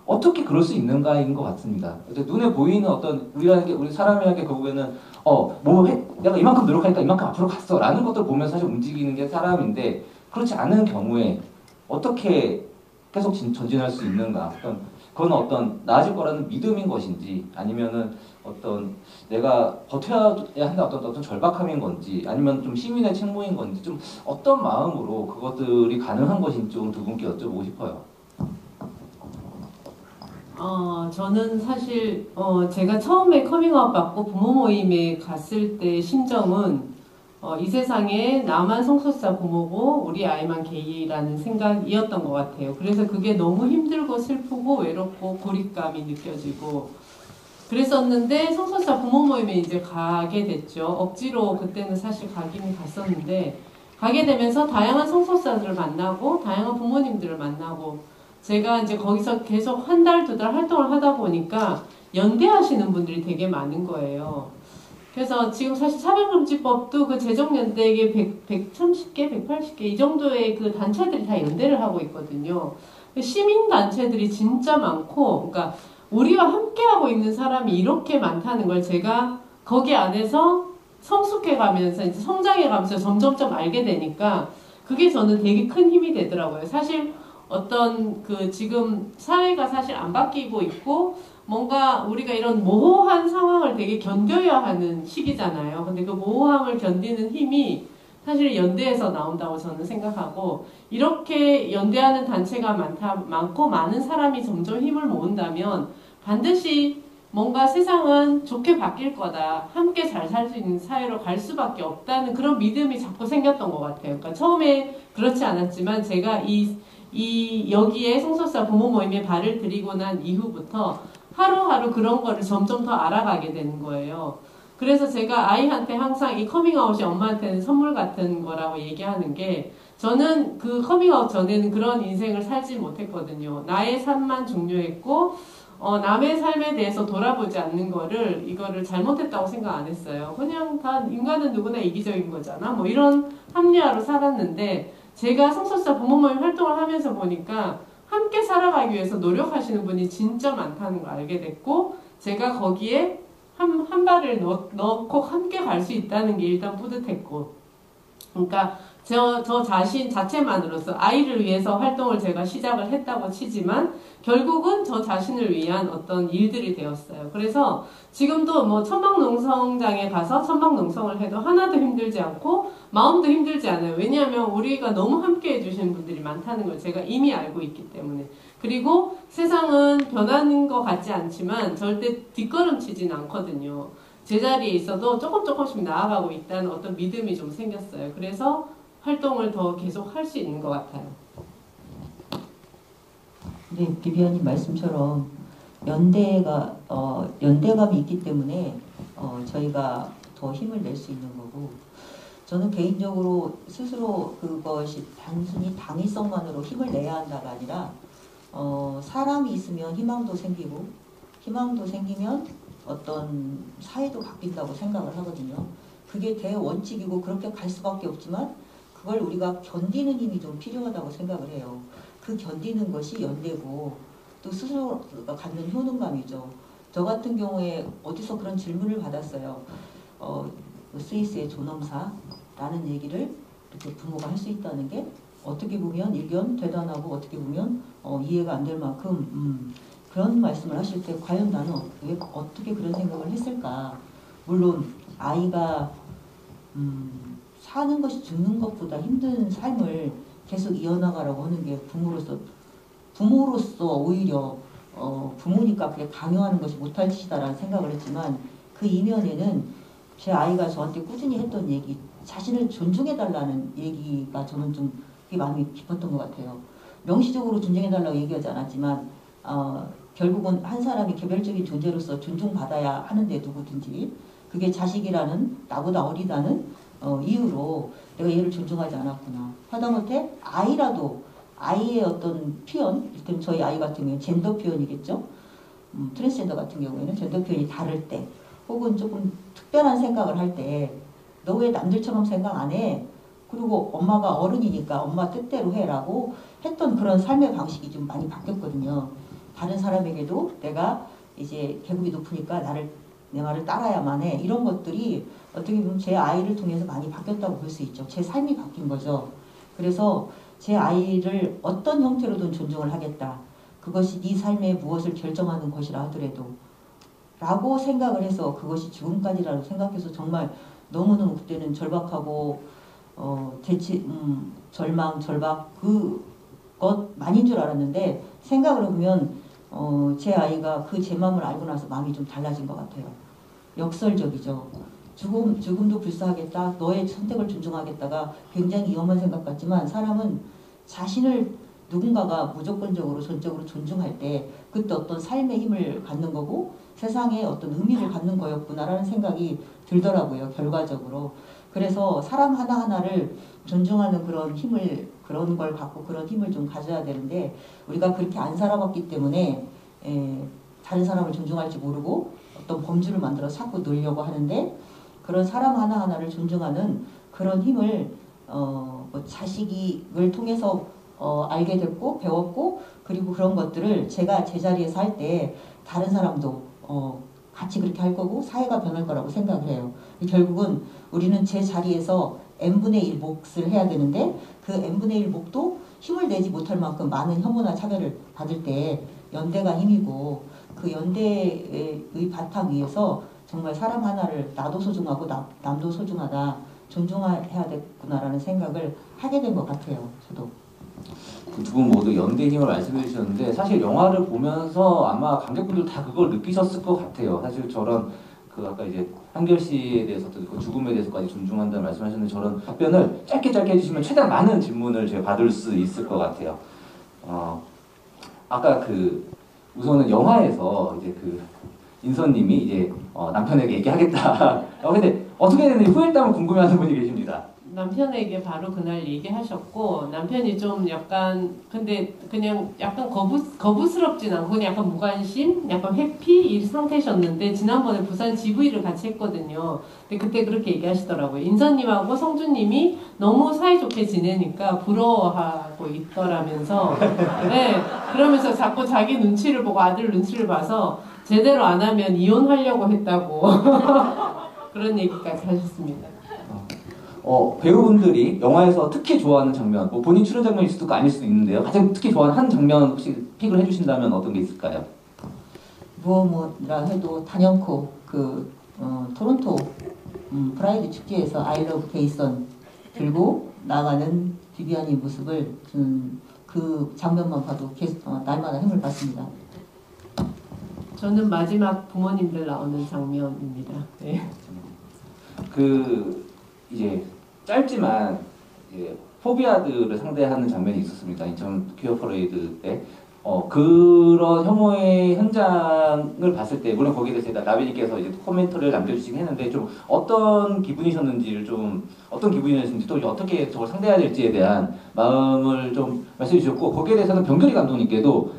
어떻게 그럴 수 있는가인 것 같습니다. 눈에 보이는 어떤 우리 사람에게 결국에는 내가 이만큼 노력하니까 이만큼 앞으로 갔어 라는 것들 보면서 사실 움직이는 게 사람인데 그렇지 않은 경우에 어떻게 계속 전진할 수 있는가? 그건 어떤 나아질 거라는 믿음인 것인지 아니면은 어떤 내가 버텨야 한다 어떤 절박함인 건지 아니면 좀 시민의 책무인 건지 좀 어떤 마음으로 그것들이 가능한 것인지 좀 두 분께 여쭤보고 싶어요. 저는 사실 제가 처음에 커밍아웃 받고 부모 모임에 갔을 때 심정은 이 세상에 나만 성소수자 부모고 우리 아이만 게이라는 생각이었던 것 같아요. 그래서 그게 너무 힘들고 슬프고 외롭고 고립감이 느껴지고 그랬었는데 성소수자 부모 모임에 이제 가게 됐죠. 억지로 그때는 사실 가기는 갔었는데 가게 되면서 다양한 성소수자들을 만나고 다양한 부모님들을 만나고 제가 이제 거기서 계속 한 달, 두 달 활동을 하다 보니까 연대하시는 분들이 되게 많은 거예요. 그래서 지금 사실 차별금지법도 그 제정연대에 130개, 180개 이 정도의 그 단체들이 다 연대를 하고 있거든요. 시민단체들이 진짜 많고, 그러니까 우리와 함께하고 있는 사람이 이렇게 많다는 걸 제가 거기 안에서 성숙해 가면서 이제 성장해 가면서 점점점 알게 되니까 그게 저는 되게 큰 힘이 되더라고요. 사실 어떤 지금 사회가 사실 안 바뀌고 있고 뭔가 우리가 이런 모호한 상황을 되게 견뎌야 하는 시기잖아요. 근데 그 모호함을 견디는 힘이 사실 연대에서 나온다고 저는 생각하고 이렇게 연대하는 단체가 많고 많은 사람이 점점 힘을 모은다면 반드시 뭔가 세상은 좋게 바뀔 거다. 함께 잘 살 수 있는 사회로 갈 수밖에 없다는 그런 믿음이 자꾸 생겼던 것 같아요. 그러니까 처음에 그렇지 않았지만 제가 여기에 성소수자 부모 모임에 발을 들이고 난 이후부터 하루하루 그런 거를 점점 더 알아가게 되는 거예요. 그래서 제가 아이한테 항상 이 커밍아웃이 엄마한테는 선물 같은 거라고 얘기하는 게 저는 그 커밍아웃 전에는 그런 인생을 살지 못했거든요. 나의 삶만 중요했고 남의 삶에 대해서 돌아보지 않는 이거를 잘못했다고 생각 안 했어요. 그냥 다 인간은 누구나 이기적인 거잖아. 뭐 이런 합리화로 살았는데 제가 성소수자 부모 모임 활동을 하면서 보니까 함께 살아가기 위해서 노력하시는 분이 진짜 많다는 걸 알게 됐고 제가 거기에 한 발을 넣고 함께 갈 수 있다는 게 일단 뿌듯했고 그러니까 저 자신 자체만으로서 아이를 위해서 활동을 제가 시작을 했다고 치지만 결국은 저 자신을 위한 어떤 일들이 되었어요. 그래서 지금도 뭐 천막농성장에 가서 천막농성을 해도 하나도 힘들지 않고 마음도 힘들지 않아요. 왜냐하면 우리가 너무 함께 해주시는 분들이 많다는 걸 제가 이미 알고 있기 때문에. 그리고 세상은 변하는 것 같지 않지만 절대 뒷걸음치진 않거든요. 제자리에 있어도 조금씩 나아가고 있다는 어떤 믿음이 좀 생겼어요. 그래서 활동을 더 계속 할 수 있는 것 같아요. 네, 비비안님 말씀처럼 연대감이 있기 때문에 저희가 더 힘을 낼 수 있는 거고, 저는 개인적으로 스스로 그것이 단순히 당위성만으로 힘을 내야 한다가 아니라 사람이 있으면 희망도 생기고, 희망도 생기면 어떤 사회도 바뀐다고 생각을 하거든요. 그게 대원칙이고 그렇게 갈 수밖에 없지만 그걸 우리가 견디는 힘이 좀 필요하다고 생각을 해요. 그 견디는 것이 연대고 또 스스로가 갖는 효능감이죠. 저 같은 경우에 어디서 그런 질문을 받았어요. 스위스의 존엄사라는 얘기를 이렇게 부모가 할 수 있다는 게 어떻게 보면 일견 대단하고 어떻게 보면 이해가 안 될 만큼 그런 말씀을 하실 때 과연 나는 왜 어떻게 그런 생각을 했을까. 물론 아이가 사는 것이 죽는 것보다 힘든 삶을 계속 이어나가라고 하는 게 부모로서 오히려 부모니까 그게 강요하는 것이 못할 짓이다라는 생각을 했지만, 그 이면에는 제 아이가 저한테 꾸준히 했던 얘기, 자신을 존중해달라는 얘기가 저는 좀 그게 마음이 깊었던 것 같아요. 명시적으로 존중해달라고 얘기하지 않았지만 결국은 한 사람이 개별적인 존재로서 존중받아야 하는데 누구든지 그게 자식이라는 나보다 어리다는 이유로 내가 얘를 존중하지 않았구나. 하다못해 아이라도 아이의 어떤 표현, 일단 저희 아이 같은 경우는 젠더 표현이겠죠. 트랜스젠더 같은 경우에는 젠더 표현이 다를 때 혹은 조금 특별한 생각을 할 때 너 왜 남들처럼 생각 안 해? 그리고 엄마가 어른이니까 엄마 뜻대로 해라고 했던 그런 삶의 방식이 좀 많이 바뀌었거든요. 다른 사람에게도 내가 이제 계급이 높으니까 내 말을 따라야만 해. 이런 것들이 어떻게 보면 제 아이를 통해서 많이 바뀌었다고 볼 수 있죠. 제 삶이 바뀐 거죠. 그래서 제 아이를 어떤 형태로든 존중을 하겠다. 그것이 네 삶에 무엇을 결정하는 것이라 하더라도 라고 생각을 해서 그것이 죽음까지라고 생각해서 정말 너무너무 그때는 절박하고 절망, 절박 그것만인 줄 알았는데 생각을 해보면 제 아이가 그 제 마음을 알고 나서 마음이 좀 달라진 것 같아요. 역설적이죠. 죽음도 불사하겠다. 너의 선택을 존중하겠다가 굉장히 위험한 생각 같지만 사람은 자신을 누군가가 무조건적으로 전적으로 존중할 때 그때 어떤 삶의 힘을 갖는 거고 세상에 어떤 의미를 갖는 거였구나라는 생각이 들더라고요. 결과적으로. 그래서 사람 하나하나를 존중하는 그런 힘을, 그런 걸 갖고 그런 힘을 좀 가져야 되는데 우리가 그렇게 안 살아봤기 때문에 다른 사람을 존중할지 모르고 어떤 범주를 만들어 자꾸 놀려고 하는데, 그런 사람 하나하나를 존중하는 그런 힘을 자식을 통해서 알게 됐고 배웠고, 그리고 그런 것들을 제가 제자리에서 할 때 다른 사람도 같이 그렇게 할 거고 사회가 변할 거라고 생각을 해요. 결국은 우리는 제 자리에서 n분의 1 몫을 해야 되는데 그 n분의 1 몫도 힘을 내지 못할 만큼 많은 혐오나 차별을 받을 때 연대가 힘이고, 그 연대의 바탕 위에서 정말 사람 하나를 나도 소중하고 남도 소중하다, 존중해야 되겠구나라는 생각을 하게 된 것 같아요. 저도. 그 두 분 모두 연대 힘을 말씀해 주셨는데 사실 영화를 보면서 아마 관객분들 다 그걸 느끼셨을 것 같아요. 사실 저런 아까 이제 한결 씨에 대해서도 그 죽음에 대해서까지 존중한다는 말씀하셨는데 저런 답변을 짧게 해주시면 최대한 많은 질문을 제가 받을 수 있을 것 같아요. 아까 우선은 영화에서 이제 인선님이 이제 남편에게 얘기하겠다. 근데 어떻게 됐는지 후일담을 궁금해하는 분이 계십니다. 남편에게 바로 그날 얘기하셨고, 남편이 좀 약간 근데 그냥 약간 거부스럽진 않고 그냥 약간 무관심, 약간 회피 이 상태셨는데 지난번에 부산 GV를 같이 했거든요. 근데 그때 그렇게 얘기하시더라고요. 인선님하고 성준님이 너무 사이좋게 지내니까 부러워하고 있더라면서 네, 그러면서 자꾸 자기 눈치를 보고 아들 눈치를 봐서 제대로 안 하면 이혼하려고 했다고 그런 얘기까지 하셨습니다. 배우분들이 영화에서 특히 좋아하는 장면, 뭐 본인 출연 장면일 수도 있고 아닐 수도 있는데요. 가장 특히 좋아하는 한 장면 혹시 픽을 해주신다면 어떤 게 있을까요? 무엇이라 해도 단연코 토론토 프라이드 축제에서 I love 제이슨 들고 나가는 비비안의 모습을 그 장면만 봐도 날마다 힘을 받습니다. 저는 마지막 부모님들 나오는 장면입니다. 네. 이제 짧지만 포비아들을 상대하는 장면이 있었습니다. 인천 퀴어 퍼레이드 때. 그런 혐오의 현장을 봤을 때, 물론 거기에 대해서 나비님께서 이제 코멘터리를 남겨주시긴 했는데, 좀 어떤 기분이셨는지를 어떤 기분이었는지, 또 어떻게 저걸 상대해야 될지에 대한 마음을 좀 말씀해 주셨고, 거기에 대해서는 병결이 감독님께도,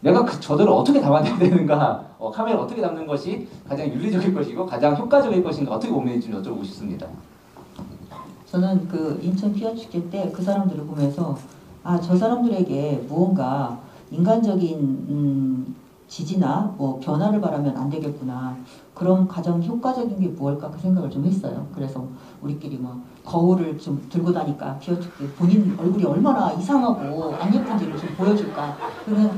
내가 저들을 어떻게 담아내야 되는가, 카메라를 어떻게 담는 것이 가장 윤리적일 것이고, 가장 효과적일 것인가, 어떻게 고민인지 좀 여쭤보고 싶습니다. 저는 그 인천 피아 축제 때 그 사람들을 보면서 저 사람들에게 무언가 인간적인 지지나 뭐 변화를 바라면 안 되겠구나. 그럼 가장 효과적인 게 무엇일까 그 생각을 좀 했어요. 그래서 우리끼리 막 거울을 좀 들고 다니까 피아 축제 본인 얼굴이 얼마나 이상하고 안 예쁜지를 좀 보여줄까.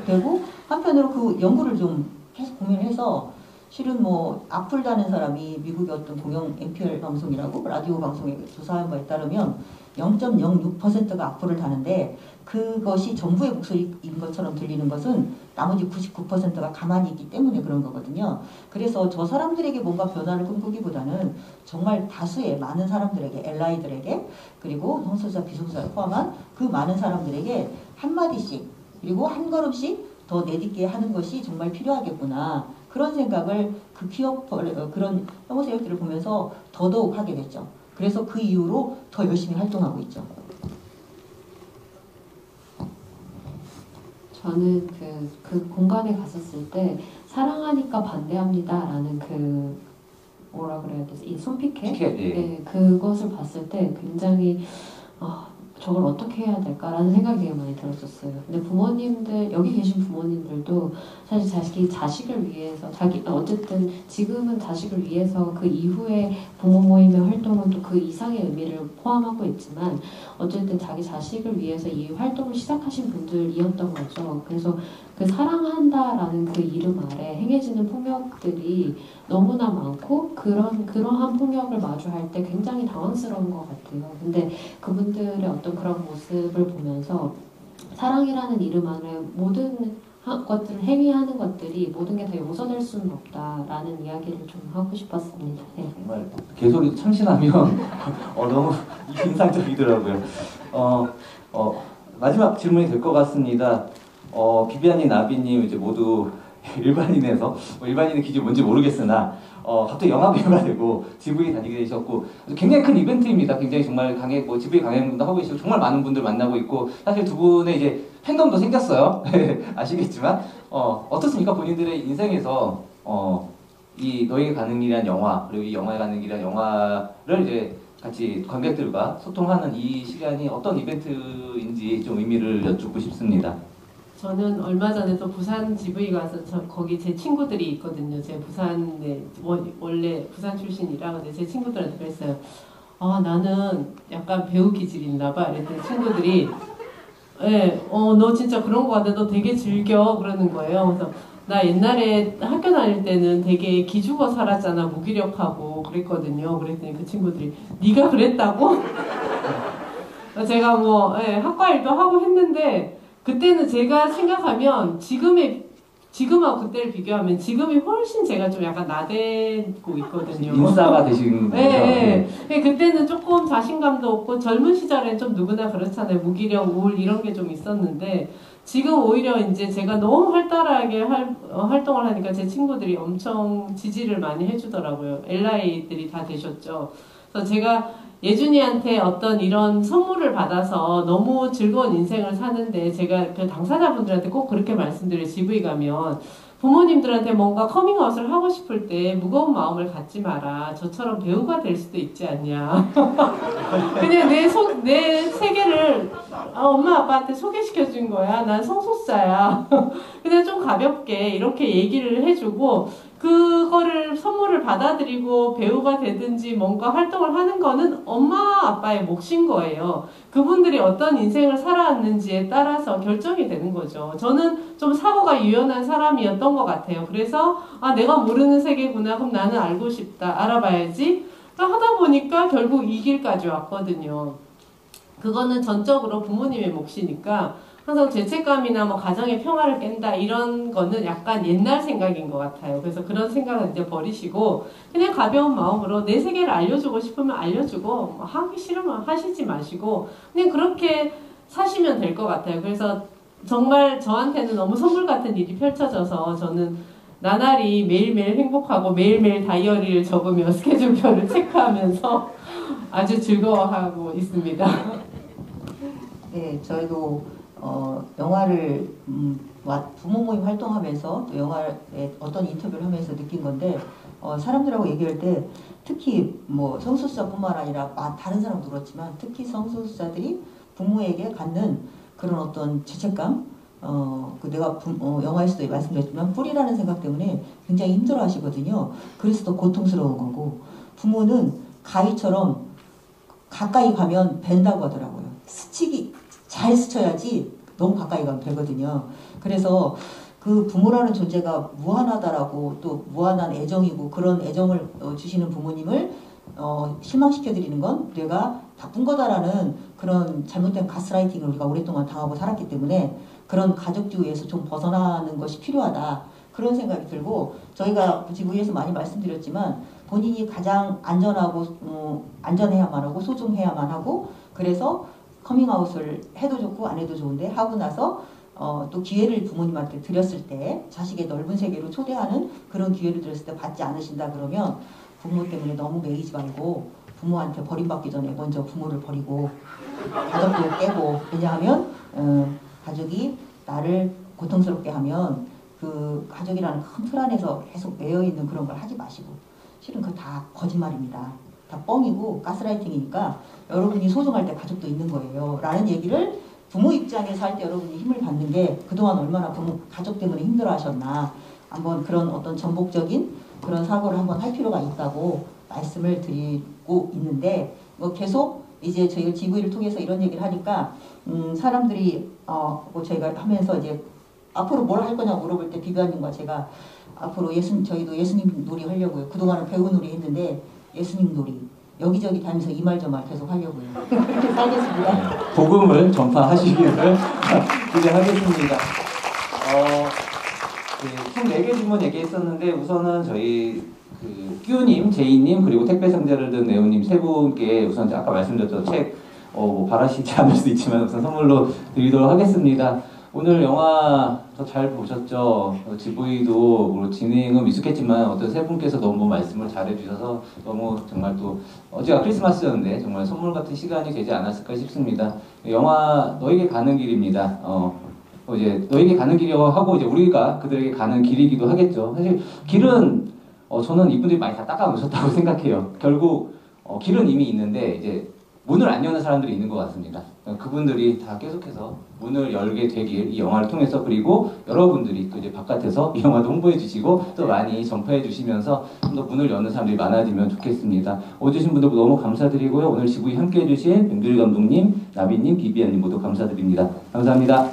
그리고 한편으로 그 연구를 좀 계속 고민해서 실은 뭐 악플 다는 사람이 미국의 어떤 공영 NPR 방송이라고 라디오 방송에 조사한 바에 따르면 0.06%가 악플을 다는데 그것이 정부의 목소리인 것처럼 들리는 것은 나머지 99%가 가만히 있기 때문에 그런 거거든요. 그래서 저 사람들에게 뭔가 변화를 꿈꾸기보다는 정말 다수의 많은 사람들에게, 엘라이들에게, 그리고 성소수자, 비성소수자를 포함한 그 많은 사람들에게 한마디씩 그리고 한 걸음씩 더 내딛게 하는 것이 정말 필요하겠구나. 그런 생각을 그 그런 혐오 세력들을 보면서 더더욱 하게 됐죠. 그래서 그 이후로 더 열심히 활동하고 있죠. 저는 그 공간에 갔었을 때 사랑하니까 반대합니다라는 뭐라 그래야 되지? 이 손피켓? 네, 그것을 봤을 때 굉장히 저걸 어떻게 해야 될까라는 생각이 되게 많이 들었었어요. 근데 부모님들, 여기 계신 부모님들도 사실 자식을 위해서, 어쨌든 지금은 자식을 위해서 그 이후에 부모 모임의 활동은 또 그 이상의 의미를 포함하고 있지만, 어쨌든 자기 자식을 위해서 이 활동을 시작하신 분들이었던 거죠. 그래서 그 사랑한다라는 그 이름 아래 행해지는 폭력들이 너무나 많고, 그러한 폭력을 마주할 때 굉장히 당황스러운 것 같아요. 근데 그분들의 어떤 그런 모습을 보면서 사랑이라는 이름 안에 모든 것들을 행위하는 것들이 모든 게 다 용서될 수는 없다라는 이야기를 좀 하고 싶었습니다. 네. 정말 개소리도 참신하면 너무 인상적이더라고요. 마지막 질문이 될 것 같습니다. 비비안님, 나비님 이제 모두 일반인의 기준이 뭔지 모르겠으나 갑자기 영화 배우가 되고 GV 다니게 되셨고 굉장히 큰 이벤트입니다. 굉장히 정말 GV 강연분도 하고 계시고 정말 많은 분들 만나고 있고 사실 두 분의 이제 팬덤도 생겼어요. 아시겠지만 어떻습니까? 본인들의 인생에서 이 너에게 가는 길이란 영화 그리고 이 영화에 가는 길이란 영화를 이제 같이 관객들과 소통하는 이 시간이 어떤 이벤트인지 좀 의미를 여쭙고 싶습니다. 저는 얼마 전에 또 부산 GV 가서 거기 제 친구들이 있거든요. 제 부산에 원래 부산 출신이라 근데 제 친구들한테 그랬어요. 나는 약간 배우 기질이 있나 봐. 그랬더니 친구들이 너 진짜 그런 거 같아. 너 되게 즐겨 그러는 거예요. 그래서 나 옛날에 학교 다닐 때는 되게 기죽어 살았잖아. 무기력하고 그랬거든요. 그랬더니 그 친구들이 네가 그랬다고? 제가 학과 일도 하고 했는데 그때는 제가 생각하면 지금하고 그때를 비교하면 지금이 훨씬 제가 좀 약간 나대고 있거든요. 인싸가 되신 거죠? 네. 그때는 조금 자신감도 없고 젊은 시절엔 좀 누구나 그렇잖아요. 무기력, 우울 이런 게 좀 있었는데 지금 오히려 이제 제가 너무 활달하게 활동을 하니까 제 친구들이 엄청 지지를 많이 해주더라고요. LI들이 다 되셨죠. 그래서 제가 예준이한테 어떤 이런 선물을 받아서 너무 즐거운 인생을 사는데 제가 그 당사자분들한테 꼭 그렇게 말씀드려요. GV 가면 부모님들한테 뭔가 커밍아웃을 하고 싶을 때 무거운 마음을 갖지 마라. 저처럼 배우가 될 수도 있지 않냐. 그냥 내 세계를 엄마 아빠한테 소개시켜 준 거야. 난 성소수자야. 그냥 좀 가볍게 이렇게 얘기를 해주고 그거를 선물을 받아들이고 배우가 되든지 뭔가 활동을 하는 거는 엄마 아빠의 몫인 거예요. 그분들이 어떤 인생을 살아왔는지에 따라서 결정이 되는 거죠. 저는 좀 사고가 유연한 사람이었던 것 같아요. 그래서 내가 모르는 세계구나. 그럼 나는 알고 싶다. 알아봐야지. 하다 보니까 결국 이 길까지 왔거든요. 그거는 전적으로 부모님의 몫이니까 항상 죄책감이나 뭐 가정의 평화를 깬다 이런 거는 약간 옛날 생각인 것 같아요. 그래서 그런 생각은 이제 버리시고 그냥 가벼운 마음으로 내 세계를 알려주고 싶으면 알려주고 뭐 하기 싫으면 하시지 마시고 그냥 그렇게 사시면 될 것 같아요. 그래서 정말 저한테는 너무 선물 같은 일이 펼쳐져서 저는 나날이 매일매일 행복하고 매일매일 다이어리를 적으며 스케줄표를 체크하면서 아주 즐거워하고 있습니다. 네, 저희도 영화를 부모 모임 활동하면서 또 영화에 어떤 인터뷰를 하면서 느낀 건데 사람들하고 얘기할 때 특히 뭐 성소수자뿐만 아니라 다른 사람도 그렇지만 특히 성소수자들이 부모에게 갖는 그런 어떤 죄책감 내가 영화에서도 말씀드렸지만 뿌리라는 생각 때문에 굉장히 힘들어 하시거든요. 그래서 더 고통스러운 거고 부모는 가위처럼 가까이 가면 벤다고 하더라고요. 잘 스쳐야지 너무 가까이 가면 되거든요. 그래서 그 부모라는 존재가 무한하다라고 또 무한한 애정이고 그런 애정을 주시는 부모님을 실망시켜드리는 건 우리가 나쁜 거다라는 그런 잘못된 가스라이팅을 우리가 오랫동안 당하고 살았기 때문에 그런 가족주의에서 좀 벗어나는 것이 필요하다. 그런 생각이 들고 저희가 GV에서 많이 말씀드렸지만 본인이 가장 안전해야만 하고 소중해야만 하고 그래서 커밍아웃을 해도 좋고 안 해도 좋은데 하고 나서 또 기회를 부모님한테 드렸을 때 자식의 넓은 세계로 초대하는 그런 기회를 드렸을 때 받지 않으신다 그러면 부모 때문에 너무 매이지 말고 부모한테 버림받기 전에 먼저 부모를 버리고 가족도 깨고 왜냐하면 가족이 나를 고통스럽게 하면 그 가족이라는 큰 틀 안에서 계속 매여있는 그런 걸 하지 마시고 실은 그거 다 거짓말입니다. 다 뻥이고 가스라이팅이니까 여러분이 소중할 때 가족도 있는 거예요. 라는 얘기를 부모 입장에서 할 때 여러분이 힘을 받는 게 그동안 얼마나 가족 때문에 힘들어 하셨나 한번 그런 어떤 전복적인 그런 사고를 한번 할 필요가 있다고 말씀을 드리고 있는데 뭐 계속 이제 저희가 GV를 통해서 이런 얘기를 하니까 사람들이 뭐 저희가 하면서 이제 앞으로 뭘 할 거냐고 물어볼 때 비비안님과 제가 앞으로 저희도 예수님 놀이 하려고요. 그동안은 배우 놀이 했는데 예수님 놀이 여기저기 다니면서 이 말 저 말 계속 하려고요. 그렇게 살겠습니다. 복음을 전파하시기를 기대하겠습니다. 총 4개 질문 얘기했었는데 우선은 저희 끼우님, 제이님 그리고 택배 상자를 든 네오님 세 분께 우선 아까 말씀드렸던 책 뭐 바라시지 않을 수 있지만 우선 선물로 드리도록 하겠습니다. 오늘 영화 더 잘 보셨죠? GV도 진행은 미숙했지만 어떤 세 분께서 너무 말씀을 잘해주셔서 너무 정말 또 어제가 크리스마스였는데 정말 선물 같은 시간이 되지 않았을까 싶습니다. 영화 너에게 가는 길입니다. 이제 너에게 가는 길이라고 하고 이제 우리가 그들에게 가는 길이기도 하겠죠. 사실 길은 저는 이분들이 많이 다 닦아 놓으셨다고 생각해요. 결국 길은 이미 있는데 이제 문을 안 여는 사람들이 있는 것 같습니다. 그분들이 다 계속해서 문을 열게 되길 이 영화를 통해서 그리고 여러분들이 또 이제 바깥에서 이 영화도 홍보해 주시고 또 많이 전파해 주시면서 좀 더 문을 여는 사람들이 많아지면 좋겠습니다. 오주신 분들 너무 감사드리고요. 오늘 GV 함께 해주신 윤길 감독님, 나비님, 비비안님 모두 감사드립니다. 감사합니다.